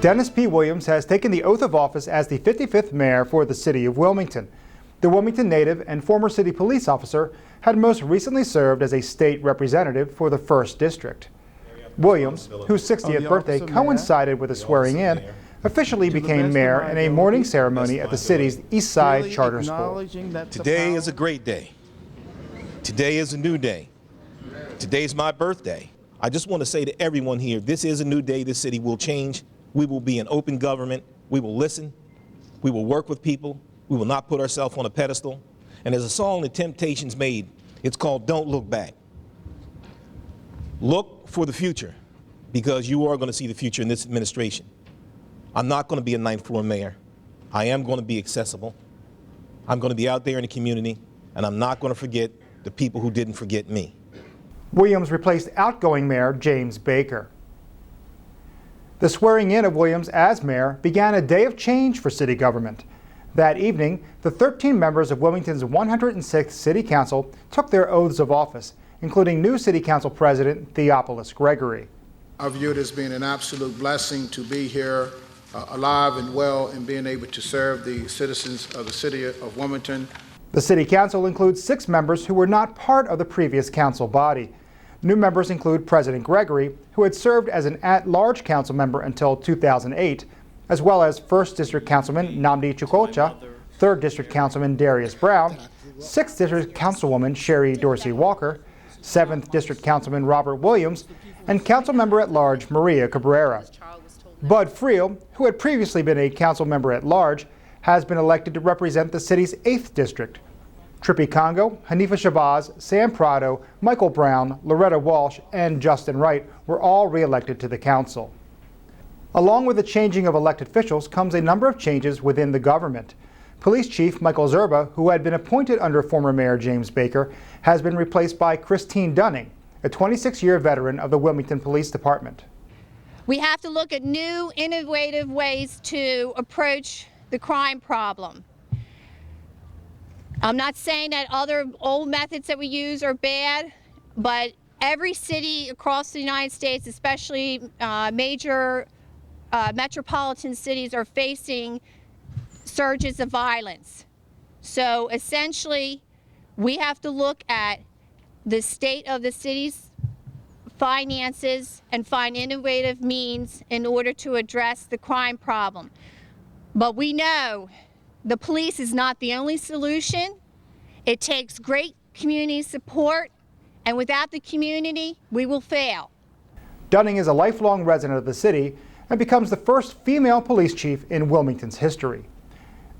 Dennis P. Williams has taken the oath of office as the 55th mayor for the city of Wilmington. The Wilmington native and former city police officer had most recently served as a state representative for the 1st District. Williams, whose 60th birthday coincided with the swearing in, officially became mayor in a morning ceremony at the city's East Side Charter School. Today is a great day. Today is a new day. Today is my birthday. I just want to say to everyone here, this is a new day. This city will change. We will be an open government. We will listen. We will work with people. We will not put ourselves on a pedestal. And there's a song that Temptations made. It's called Don't Look Back. Look for the future, because you are going to see the future in this administration. I'm not going to be a 9th floor mayor. I am going to be accessible. I'm going to be out there in the community, and I'm not going to forget the people who didn't forget me. Williams replaced outgoing Mayor James Baker. The swearing in of Williams as mayor began a day of change for city government. That evening, the 13 members of Wilmington's 106th City Council took their oaths of office, including new City Council President Theophilus Gregory. I view it as being an absolute blessing to be here alive and well and being able to serve the citizens of the City of Wilmington. The City Council includes 6 members who were not part of the previous council body. New members include President Gregory, who had served as an at-large council member until 2008, as well as 1st District Councilman Nnamdi Chukwucha, 3rd District Councilman Darius Brown, 6th District Councilwoman Sherry Dorsey Walker, 7th District Councilman Robert Williams, and Council Member at Large Maria Cabrera. Bud Friel, who had previously been a council member at large, has been elected to represent the city's 8th District. Trippy Congo, Hanifa Shabazz, Sam Prado, Michael Brown, Loretta Walsh, and Justin Wright were all re-elected to the council. Along with the changing of elected officials comes a number of changes within the government. Police Chief Michael Zerba, who had been appointed under former Mayor James Baker, has been replaced by Christine Dunning, a 26-year veteran of the Wilmington Police Department. We have to look at new, innovative ways to approach the crime problem. I'm not saying that other old methods that we use are bad, but every city across the United States, especially major metropolitan cities, are facing surges of violence. So essentially, we have to look at the state of the city's finances and find innovative means in order to address the crime problem. But we know the police is not the only solution. It takes great community support, and without the community, we will fail. Dunning is a lifelong resident of the city and becomes the first female police chief in Wilmington's history.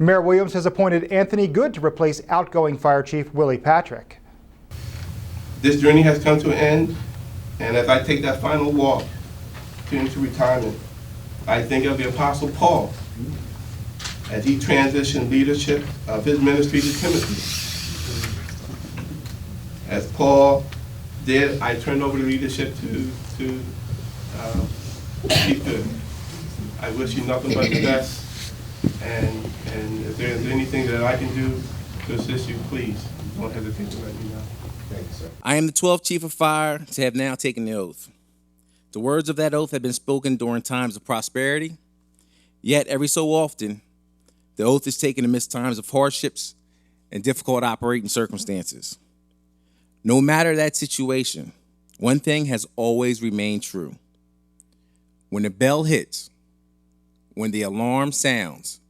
Mayor Williams has appointed Anthony Good to replace outgoing Fire Chief Willie Patrick. This journey has come to an end, and as I take that final walk into retirement, I think of the Apostle Paul as he transitioned leadership of his ministry to Timothy. As Paul did, I turned over the leadership to Chief Good. I wish you nothing but the best, and if there's anything that I can do to assist you, please don't hesitate to let me know. Thank you, sir. I am the 12th Chief of Fire to have now taken the oath. The words of that oath have been spoken during times of prosperity, yet every so often, the oath is taken amidst times of hardships and difficult operating circumstances. No matter that situation, one thing has always remained true. When the bell hits, when the alarm sounds,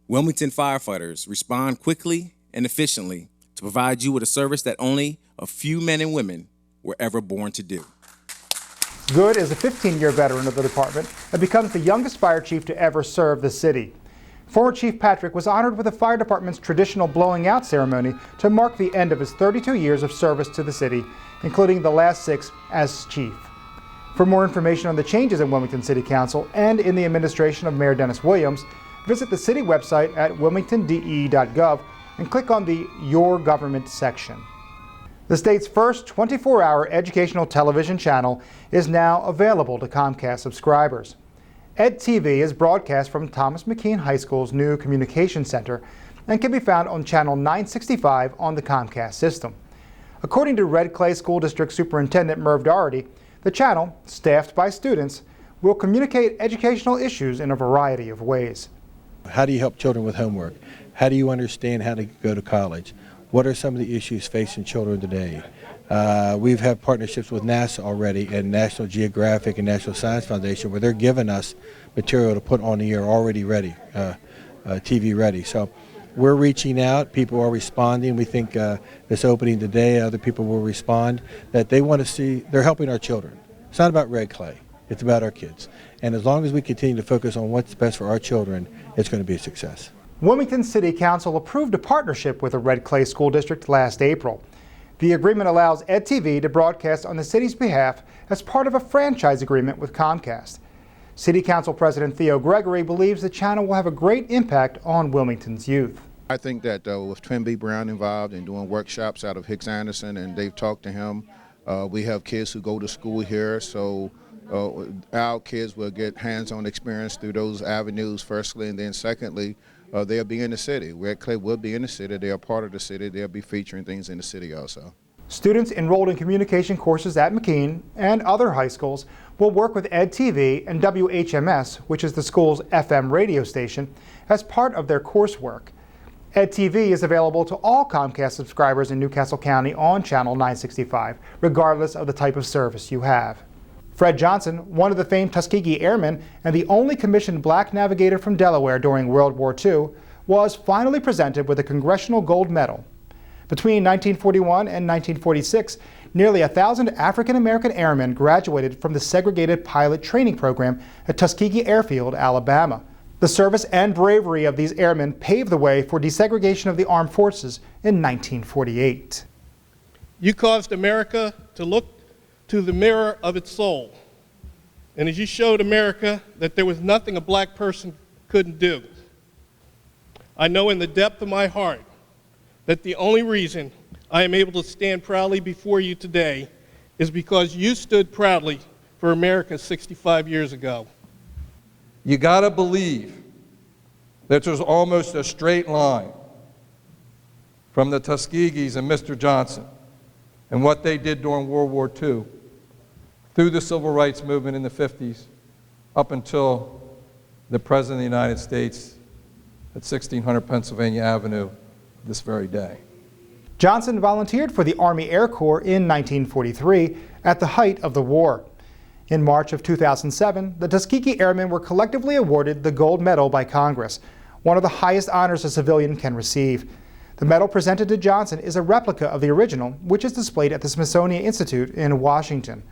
Wilmington firefighters respond quickly and efficiently to provide you with a service that only a few men and women were ever born to do. Good is a 15-year veteran of the department and becomes the youngest fire chief to ever serve the city. Former Chief Patrick was honored with the fire department's traditional blowing out ceremony to mark the end of his 32 years of service to the city, including the last 6 as chief. For more information on the changes in Wilmington City Council and in the administration of Mayor Dennis Williams, visit the city website at wilmingtonde.gov and click on the Your Government section. The state's first 24-hour educational television channel is now available to Comcast subscribers. EdTV is broadcast from Thomas McKean High School's new Communication Center and can be found on channel 965 on the Comcast system. According to Red Clay School District Superintendent Merv Doherty, the channel, staffed by students, will communicate educational issues in a variety of ways. How do you help children with homework? How do you understand how to go to college? What are some of the issues facing children today? We've had partnerships with NASA already and National Geographic and National Science Foundation where they're giving us material to put on the air already ready, TV ready. So we're reaching out, people are responding. We think this opening today, other people will respond, that they want to see, they're helping our children. It's not about red clay, it's about our kids. And as long as we continue to focus on what's best for our children, it's going to be a success. Wilmington City Council approved a partnership with the Red Clay School District last April. The agreement allows EdTV to broadcast on the city's behalf as part of a franchise agreement with Comcast. City Council President Theo Gregory believes the channel will have a great impact on Wilmington's youth. I think that with Twin B. Brown involved in doing workshops out of Hicks Anderson, and they've talked to him, we have kids who go to school here, so our kids will get hands-on experience through those avenues firstly, and then secondly, they'll be in the city. Red Clay will be in the city. They are part of the city. They'll be featuring things in the city also. Students enrolled in communication courses at McKean and other high schools will work with EdTV and WHMS, which is the school's FM radio station, as part of their coursework. EdTV is available to all Comcast subscribers in Newcastle County on Channel 965, regardless of the type of service you have. Fred Johnson, one of the famed Tuskegee Airmen and the only commissioned black navigator from Delaware during World War II, was finally presented with a Congressional Gold Medal. Between 1941 and 1946, nearly 1,000 African-American airmen graduated from the segregated pilot training program at Tuskegee Airfield, Alabama. The service and bravery of these airmen paved the way for desegregation of the armed forces in 1948. You caused America to look to the mirror of its soul. And as you showed America that there was nothing a black person couldn't do, I know in the depth of my heart that the only reason I am able to stand proudly before you today is because you stood proudly for America 65 years ago. You gotta believe that there's almost a straight line from the Tuskegees and Mr. Johnson and what they did during World War II through the Civil Rights Movement in the 50s up until the President of the United States at 1600 Pennsylvania Avenue this very day. Johnson volunteered for the Army Air Corps in 1943 at the height of the war. In March of 2007, the Tuskegee Airmen were collectively awarded the Gold Medal by Congress, one of the highest honors a civilian can receive. The medal presented to Johnson is a replica of the original, which is displayed at the Smithsonian Institute in Washington.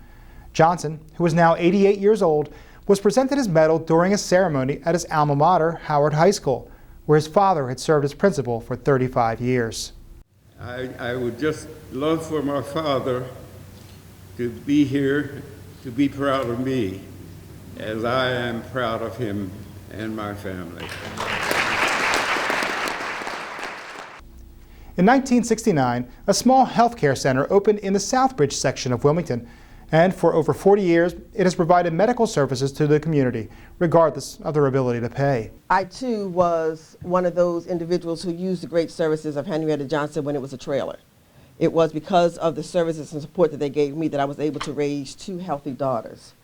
Johnson, who is now 88 years old, was presented his medal during a ceremony at his alma mater, Howard High School, where his father had served as principal for 35 years. I would just love for my father to be here, to be proud of me, as I am proud of him and my family. In 1969, a small health care center opened in the Southbridge section of Wilmington, and for over 40 years, it has provided medical services to the community, regardless of their ability to pay. I, too, was one of those individuals who used the great services of Henrietta Johnson when it was a trailer. It was because of the services and support that they gave me that I was able to raise 2 healthy daughters.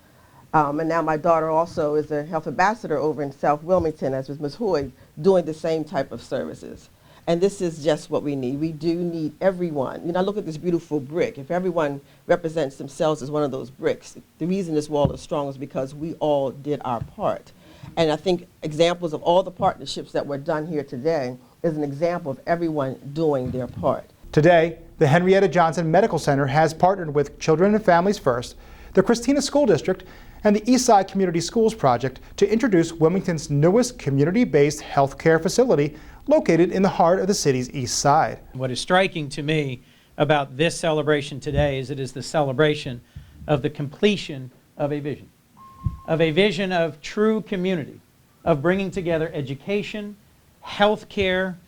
And now my daughter also is a health ambassador over in South Wilmington, as was Ms. Hoyd, doing the same type of services. And this is just what we need. We do need everyone. You know, look at this beautiful brick. If everyone represents themselves as one of those bricks, the reason this wall is strong is because we all did our part. And I think examples of all the partnerships that were done here today is an example of everyone doing their part. Today, the Henrietta Johnson Medical Center has partnered with Children and Families First, the Christina School District, and the Eastside Community Schools Project to introduce Wilmington's newest community-based health care facility located in the heart of the city's east side. What is striking to me about this celebration today is it is the celebration of the completion of a vision of true community, of bringing together education, health care,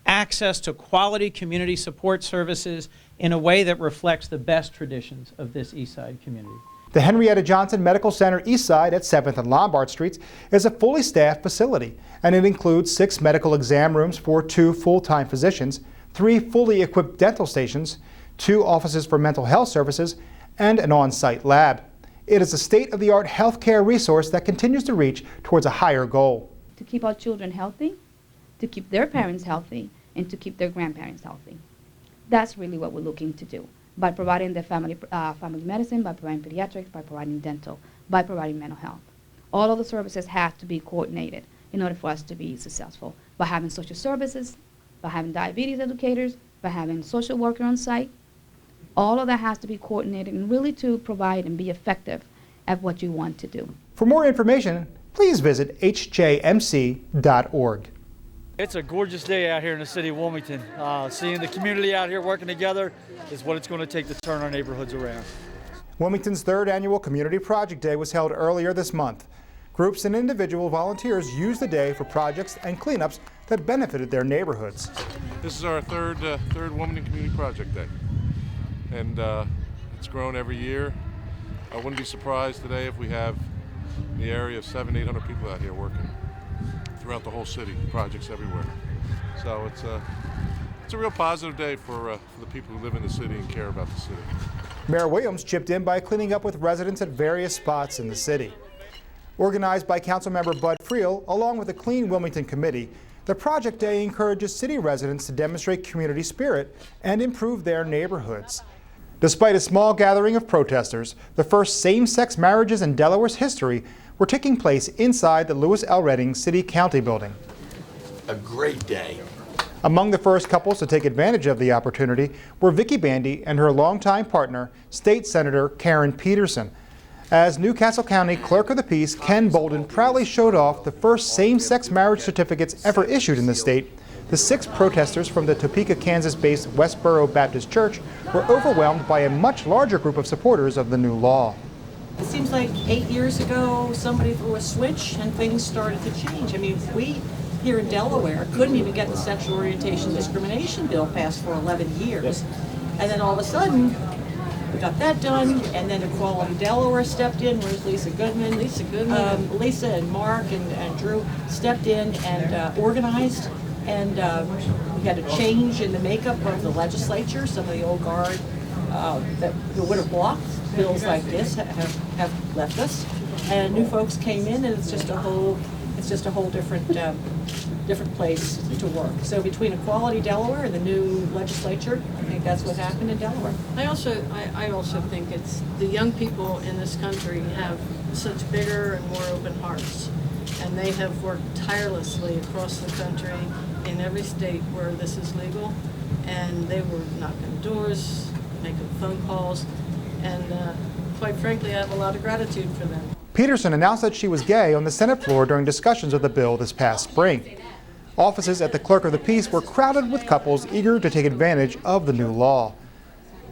access to quality community support services in a way that reflects the best traditions of this Eastside community. The Henrietta Johnson Medical Center Eastside at 7th and Lombard Streets is a fully staffed facility, and it includes 6 medical exam rooms for 2 full-time physicians, 3 fully equipped dental stations, 2 offices for mental health services, and an on-site lab. It is a state-of-the-art healthcare resource that continues to reach towards a higher goal. To keep our children healthy, to keep their parents healthy, and to keep their grandparents healthy. That's really what we're looking to do by providing the family medicine, by providing pediatrics, by providing dental, by providing mental health. All of the services have to be coordinated in order for us to be successful. By having social services, by having diabetes educators, by having social worker on site, all of that has to be coordinated and really to provide and be effective at what you want to do. For more information, please visit hjmc.org. It's a gorgeous day out here in the city of Wilmington. Seeing the community out here working together is what it's going to take to turn our neighborhoods around. Wilmington's third annual Community Project Day was held earlier this month. Groups and individual volunteers used the day for projects and cleanups that benefited their neighborhoods. This is our third Wilmington Community Project Day, and it's grown every year. I wouldn't be surprised today if we have in the area of 700-800 people out here working throughout the whole city, projects everywhere. So it's a real positive day for the people who live in the city and care about the city. Mayor Williams chipped in by cleaning up with residents at various spots in the city. Organized by Councilmember Bud Friel, along with the Clean Wilmington Committee, the Project Day encourages city residents to demonstrate community spirit and improve their neighborhoods. Despite a small gathering of protesters, the first same-sex marriages in Delaware's history were taking place inside the Lewis L. Redding City County building. A great day. Among the first couples to take advantage of the opportunity were Vicki Bandy and her longtime partner, State Senator Karen Peterson. As Newcastle County Clerk of the Peace, Ken Bolden proudly showed off the first same-sex marriage certificates ever issued in the state. The 6 protesters from the Topeka, Kansas-based Westboro Baptist Church were overwhelmed by a much larger group of supporters of the new law. It seems like 8 years ago, somebody threw a switch and things started to change. I mean, we here in Delaware couldn't even get the sexual orientation discrimination bill passed for 11 years. And then all of a sudden, we got that done, and then Equality Delaware stepped in. Where's Lisa Goodman? Lisa and Mark and Drew stepped in and organized, and we had a change in the makeup of the legislature. Some of the old guard who would have blocked bills like this have left us, and new folks came in, and it's just a whole different place to work. So between Equality Delaware and the new legislature, I think that's what happened in Delaware. I also think it's the young people in this country have such bigger and more open hearts, and they have worked tirelessly across the country in every state where this is legal, and they were knocking doors, making phone calls, and quite frankly, I have a lot of gratitude for them. Peterson announced that she was gay on the Senate floor during discussions of the bill this past spring. Offices at the Clerk of the Peace were crowded with couples eager to take advantage of the new law.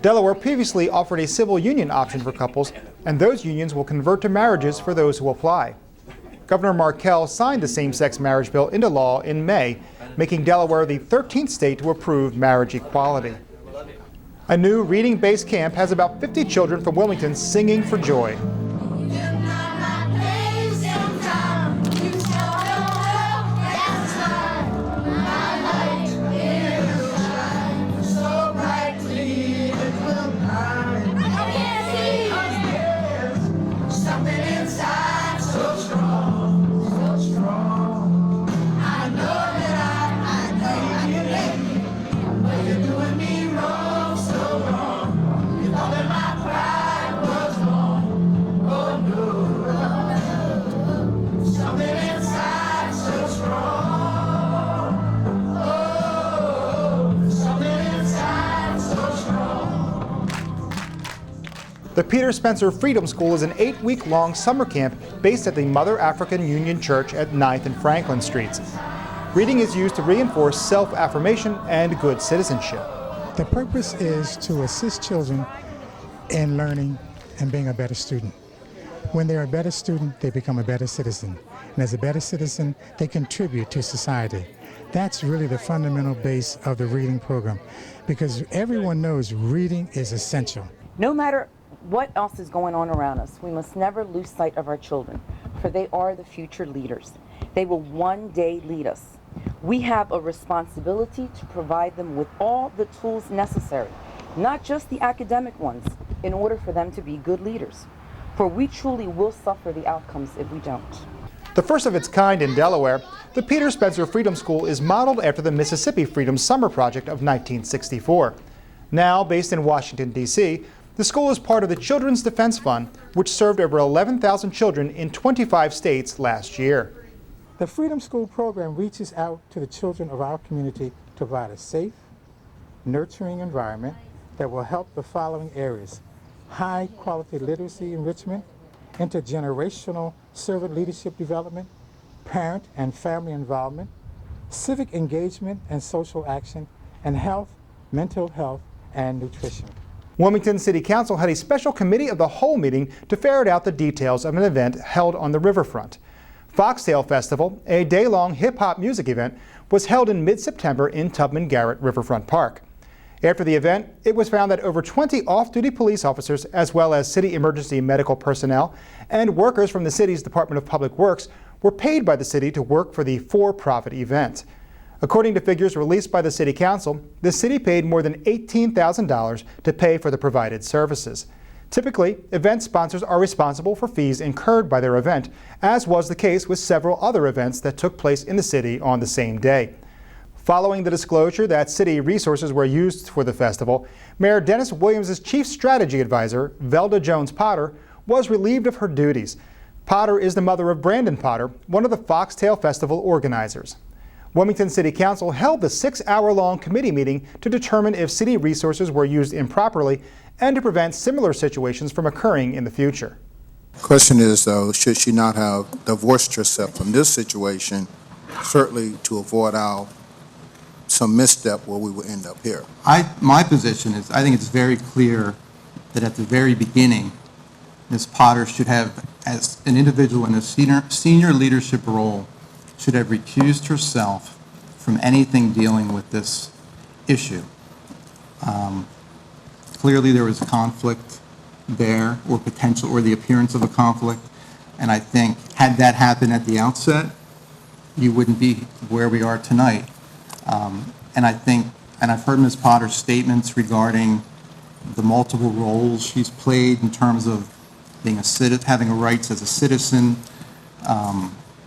Delaware previously offered a civil union option for couples, and those unions will convert to marriages for those who apply. Governor Markell signed the same-sex marriage bill into law in May, making Delaware the 13th state to approve marriage equality. A new reading-based camp has about 50 children from Wilmington singing for joy. The Peter Spencer Freedom School is an 8-week-long summer camp based at the Mother African Union Church at 9th and Franklin Streets. Reading is used to reinforce self-affirmation and good citizenship. The purpose is to assist children in learning and being a better student. When they're a better student, they become a better citizen. And as a better citizen, they contribute to society. That's really the fundamental base of the reading program, because everyone knows reading is essential. No matter what else is going on around us, we must never lose sight of our children, for they are the future leaders. They will one day lead us. We have a responsibility to provide them with all the tools necessary, not just the academic ones, in order for them to be good leaders. for we truly will suffer the outcomes if we don't. The first of its kind in Delaware, the Peter Spencer Freedom School is modeled after the Mississippi Freedom Summer Project of 1964. Now based in Washington, D.C., the school is part of the Children's Defense Fund, which served over 11,000 children in 25 states last year. The Freedom School program reaches out to the children of our community to provide a safe, nurturing environment that will help the following areas: high-quality literacy enrichment, intergenerational servant leadership development, parent and family involvement, civic engagement and social action, and health, mental health, and nutrition. Wilmington City Council had a special committee of the whole meeting to ferret out the details of an event held on the riverfront. Foxtail Festival, a day-long hip-hop music event, was held in mid-September in Tubman Garrett Riverfront Park. After the event, it was found that over 20 off-duty police officers, as well as city emergency medical personnel and workers from the city's Department of Public Works, were paid by the city to work for the for-profit event. According to figures released by the City Council, the city paid more than $18,000 to pay for the provided services. Typically, event sponsors are responsible for fees incurred by their event, as was the case with several other events that took place in the city on the same day. Following the disclosure that city resources were used for the festival, Mayor Dennis Williams' chief strategy advisor, Velda Jones Potter, was relieved of her duties. Potter is the mother of Brandon Potter, one of the Foxtail Festival organizers. Wilmington City Council held the 6-hour-long committee meeting to determine if city resources were used improperly and to prevent similar situations from occurring in the future. The question is, though, should she not have divorced herself from this situation, certainly to avoid some misstep where we will end up here? My position is, I think it's very clear that at the very beginning, Ms. Potter should have, as an individual in a senior leadership role, should have recused herself from anything dealing with this issue. Clearly there was conflict there, or potential, or the appearance of a conflict, and I think had that happened at the outset, you wouldn't be where we are tonight. And I think, and I've heard Ms. Potter's statements regarding the multiple roles she's played in terms of being having a rights as a citizen,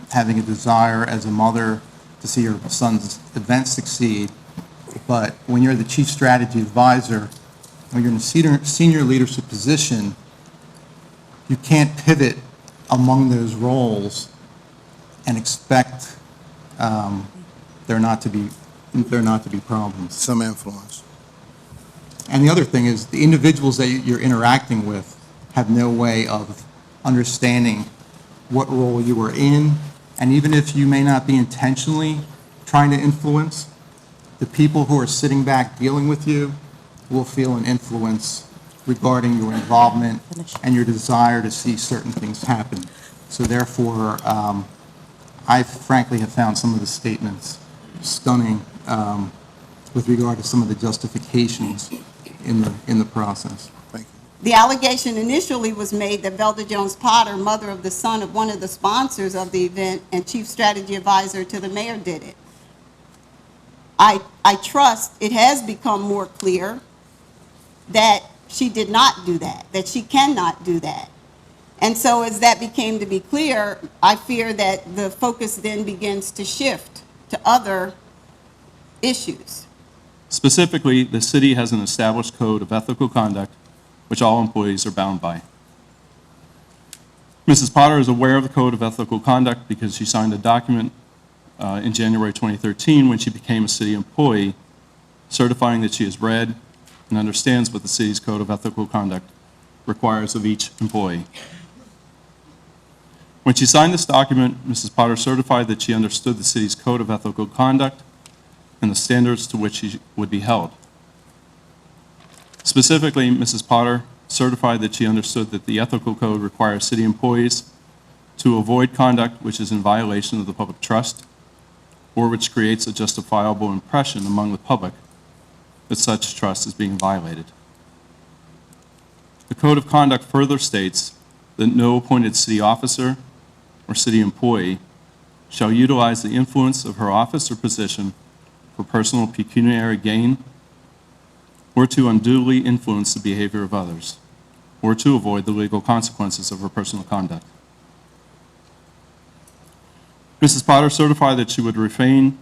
having a desire as a mother to see her son's event succeed. But when you're the chief strategy advisor, when you're in a senior leadership position, you can't pivot among those roles and expect there not to be problems. Some influence. And the other thing is the individuals that you're interacting with have no way of understanding what role you are in, and even if you may not be intentionally trying to influence, the people who are sitting back dealing with you will feel an influence regarding your involvement and your desire to see certain things happen. So therefore, I frankly have found some of the statements stunning with regard to some of the justifications in the process. Thank you. The allegation initially was made that Velda Jones Potter, mother of the son of one of the sponsors of the event and chief strategy advisor to the mayor, did it. I trust it has become more clear that she did not do that she cannot do that. And so as that became to be clear, I fear that the focus then begins to shift to other issues. Specifically, the city has an established code of ethical conduct which all employees are bound by. Mrs. Potter is aware of the code of ethical conduct because she signed a document in January 2013 when she became a city employee, certifying that she has read and understands what the city's code of ethical conduct requires of each employee. When she signed this document, Mrs. Potter certified that she understood the city's code of ethical conduct and the standards to which she would be held. Specifically, Mrs. Potter certified that she understood that the ethical code requires city employees to avoid conduct which is in violation of the public trust or which creates a justifiable impression among the public that such trust is being violated. The code of conduct further states that no appointed city officer or city employee shall utilize the influence of her office or position for personal pecuniary gain or to unduly influence the behavior of others. or to avoid the legal consequences of her personal conduct. Mrs. Potter certified that she would refrain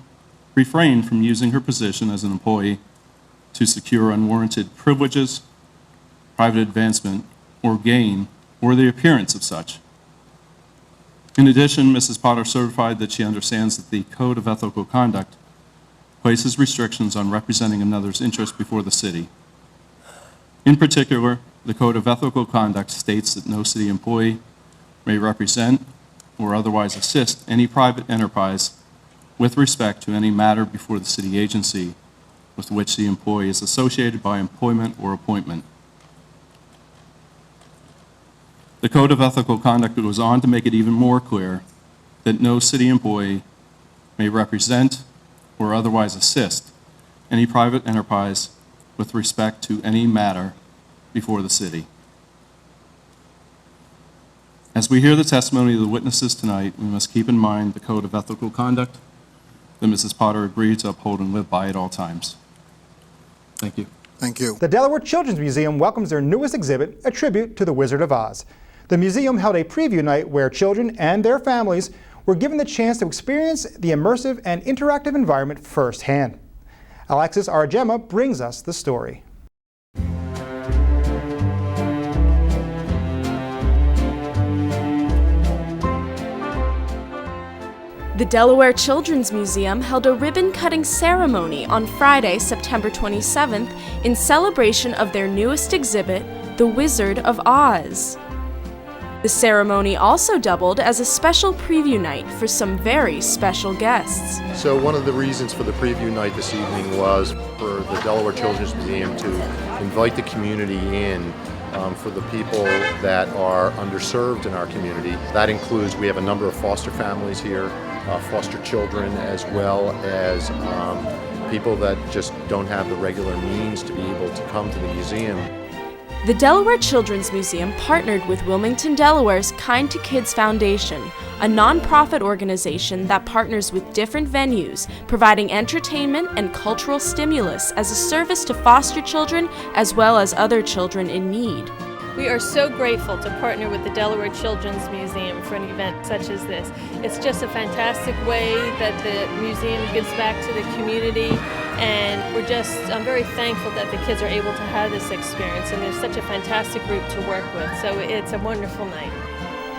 from using her position as an employee to secure unwarranted privileges, private advancement, or gain, or the appearance of such. In addition, Mrs. Potter certified that she understands that the Code of Ethical Conduct places restrictions on representing another's interest before the city. In particular, the Code of Ethical Conduct states that no city employee may represent or otherwise assist any private enterprise with respect to any matter before the city agency with which the employee is associated by employment or appointment. The Code of Ethical Conduct goes on to make it even more clear that no city employee may represent or otherwise assist any private enterprise with respect to any matter before the city. As we hear the testimony of the witnesses tonight, we must keep in mind the Code of Ethical Conduct that Mrs. Potter agreed to uphold and live by at all times. Thank you. Thank you. The Delaware Children's Museum welcomes their newest exhibit, a tribute to the Wizard of Oz. The museum held a preview night where children and their families were given the chance to experience the immersive and interactive environment firsthand. Alexis Argema brings us the story. The Delaware Children's Museum held a ribbon-cutting ceremony on Friday, September 27th in celebration of their newest exhibit, The Wizard of Oz. The ceremony also doubled as a special preview night for some very special guests. So one of the reasons for the preview night this evening was for the Delaware Children's Museum to invite the community in for the people that are underserved in our community. That includes, we have a number of foster families here, foster children, as well as people that just don't have the regular means to be able to come to the museum. The Delaware Children's Museum partnered with Wilmington, Delaware's Kind to Kids Foundation, a nonprofit organization that partners with different venues, providing entertainment and cultural stimulus as a service to foster children as well as other children in need. We are so grateful to partner with the Delaware Children's Museum for an event such as this. It's just a fantastic way that the museum gives back to the community, and I'm very thankful that the kids are able to have this experience, and there's such a fantastic group to work with, so it's a wonderful night.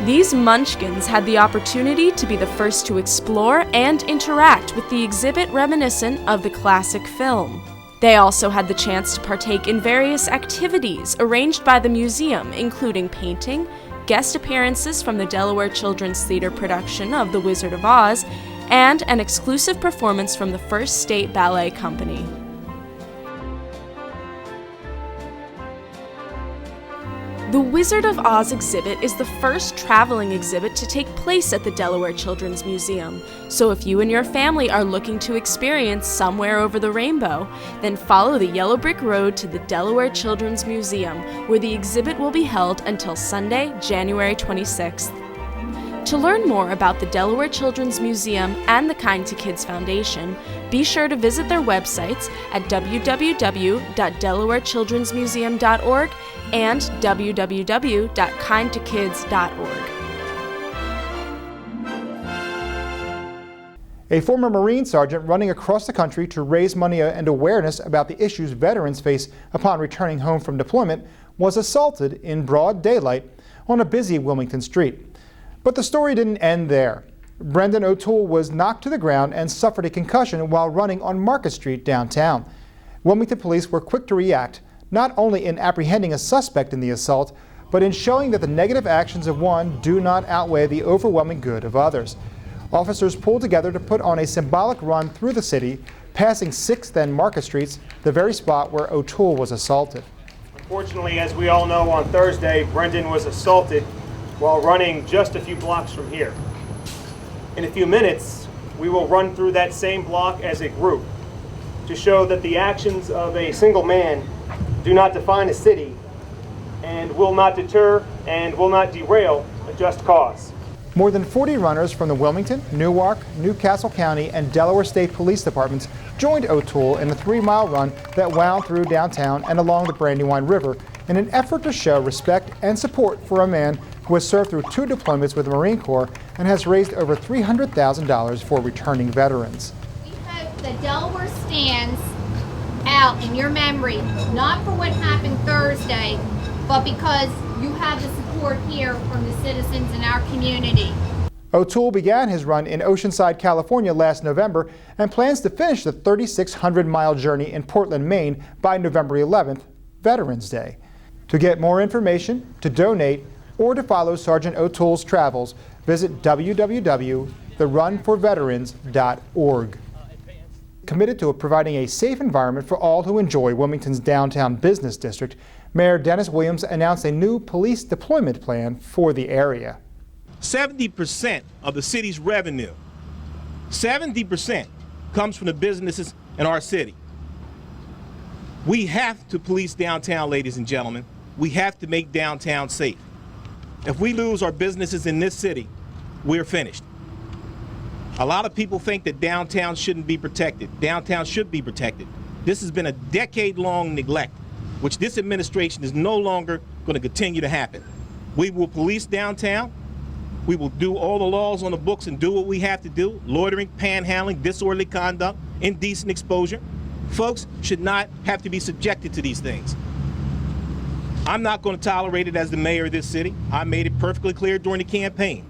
These munchkins had the opportunity to be the first to explore and interact with the exhibit reminiscent of the classic film. They also had the chance to partake in various activities arranged by the museum, including painting, guest appearances from the Delaware Children's Theater production of The Wizard of Oz, and an exclusive performance from the First State Ballet Company. The Wizard of Oz exhibit is the first traveling exhibit to take place at the Delaware Children's Museum. So if you and your family are looking to experience Somewhere Over the Rainbow, then follow the yellow brick road to the Delaware Children's Museum, where the exhibit will be held until Sunday, January 26th. To learn more about the Delaware Children's Museum and the Kind to Kids Foundation, be sure to visit their websites at www.delawarechildrensmuseum.org and www.kindtokids.org. A former Marine sergeant running across the country to raise money and awareness about the issues veterans face upon returning home from deployment was assaulted in broad daylight on a busy Wilmington street. But the story didn't end there. Brendan O'Toole was knocked to the ground and suffered a concussion while running on Market Street downtown. Wilmington police were quick to react, not only in apprehending a suspect in the assault, but in showing that the negative actions of one do not outweigh the overwhelming good of others. Officers pulled together to put on a symbolic run through the city, passing 6th and Market Streets, the very spot where O'Toole was assaulted. Unfortunately, as we all know, on Thursday, Brendan was assaulted while running just a few blocks from here. In a few minutes, we will run through that same block as a group to show that the actions of a single man do not define a city and will not deter and will not derail a just cause. More than 40 runners from the Wilmington, Newark, Newcastle County, and Delaware State Police Departments joined O'Toole in a 3-mile run that wound through downtown and along the Brandywine River in an effort to show respect and support for a man who has served through 2 deployments with the Marine Corps and has raised over $300,000 for returning veterans. We hope that Delaware stands out in your memory, not for what happened Thursday, but because you have the support here from the citizens in our community. O'Toole began his run in Oceanside, California last November and plans to finish the 3,600-mile journey in Portland, Maine by November 11th, Veterans Day. To get more information, to donate, or to follow Sergeant O'Toole's travels, visit www.therunforveterans.org. Committed to providing a safe environment for all who enjoy Wilmington's downtown business district, Mayor Dennis Williams announced a new police deployment plan for the area. 70% of the city's revenue, 70% comes from the businesses in our city. We have to police downtown, ladies and gentlemen. We have to make downtown safe. If we lose our businesses in this city, we're finished. A lot of people think that downtown shouldn't be protected. Downtown should be protected. This has been a decade-long neglect, which this administration is no longer going to continue to happen. We will police downtown. We will do all the laws on the books and do what we have to do: loitering, panhandling, disorderly conduct, indecent exposure. Folks should not have to be subjected to these things. I'm not going to tolerate it as the mayor of this city. I made it perfectly clear during the campaign.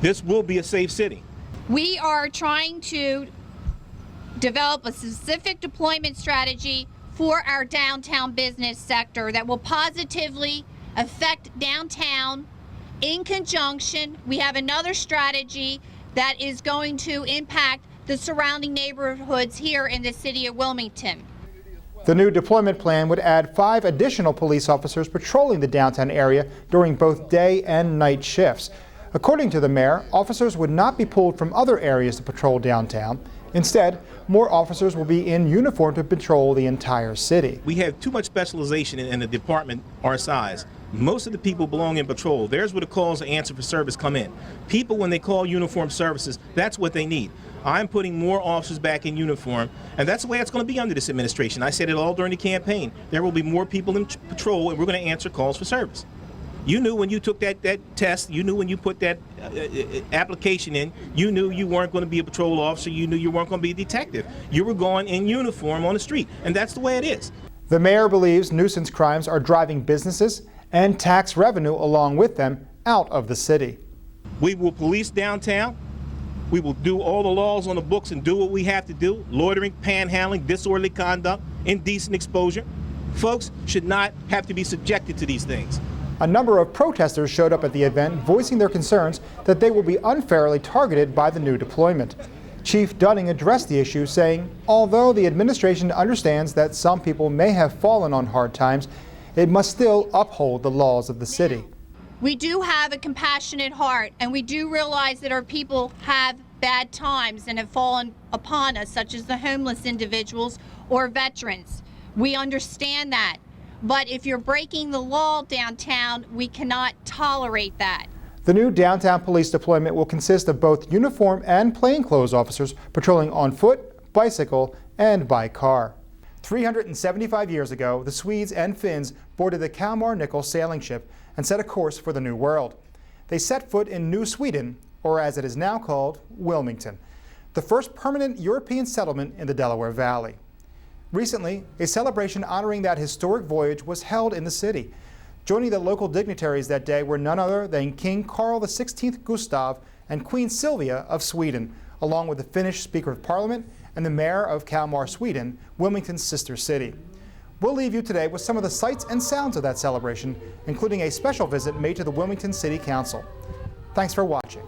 This will be a safe city. We are trying to develop a specific deployment strategy for our downtown business sector that will positively affect downtown. In conjunction, we have another strategy that is going to impact the surrounding neighborhoods here in the city of Wilmington. The new deployment plan would add 5 additional police officers patrolling the downtown area during both day and night shifts. According to the mayor, officers would not be pulled from other areas to patrol downtown. Instead, more officers will be in uniform to patrol the entire city. We have too much specialization in a department our size. Most of the people belong in patrol. There's where the calls to answer for service come in. People, when they call uniform services, that's what they need. I'm putting more officers back in uniform, and that's the way it's going to be under this administration. I said it all during the campaign. There will be more people in patrol, and we're going to answer calls for service. You knew when you took that test, you knew when you put that application in, you knew you weren't going to be a patrol officer, you knew you weren't going to be a detective. You were going in uniform on the street, and that's the way it is. The mayor believes nuisance crimes are driving businesses and tax revenue along with them out of the city. We will police downtown. We will do all the laws on the books and do what we have to do: loitering, panhandling, disorderly conduct, indecent exposure. Folks should not have to be subjected to these things. A number of protesters showed up at the event, voicing their concerns that they will be unfairly targeted by the new deployment. Chief Dunning addressed the issue, saying, although the administration understands that some people may have fallen on hard times, it must still uphold the laws of the city. We do have a compassionate heart, and we do realize that our people have bad times and have fallen upon us, such as the homeless individuals or veterans. We understand that. But if you're breaking the law downtown, we cannot tolerate that. The new downtown police deployment will consist of both uniform and plainclothes officers patrolling on foot, bicycle, and by car. 375 years ago, the Swedes and Finns boarded the Kalmar Nickel sailing ship and set a course for the New World. They set foot in New Sweden, or as it is now called, Wilmington, the first permanent European settlement in the Delaware Valley. Recently, a celebration honoring that historic voyage was held in the city. Joining the local dignitaries that day were none other than King Carl XVI Gustav and Queen Sylvia of Sweden, along with the Finnish Speaker of Parliament and the Mayor of Kalmar, Sweden, Wilmington's sister city. We'll leave you today with some of the sights and sounds of that celebration, including a special visit made to the Wilmington City Council. Thanks for watching.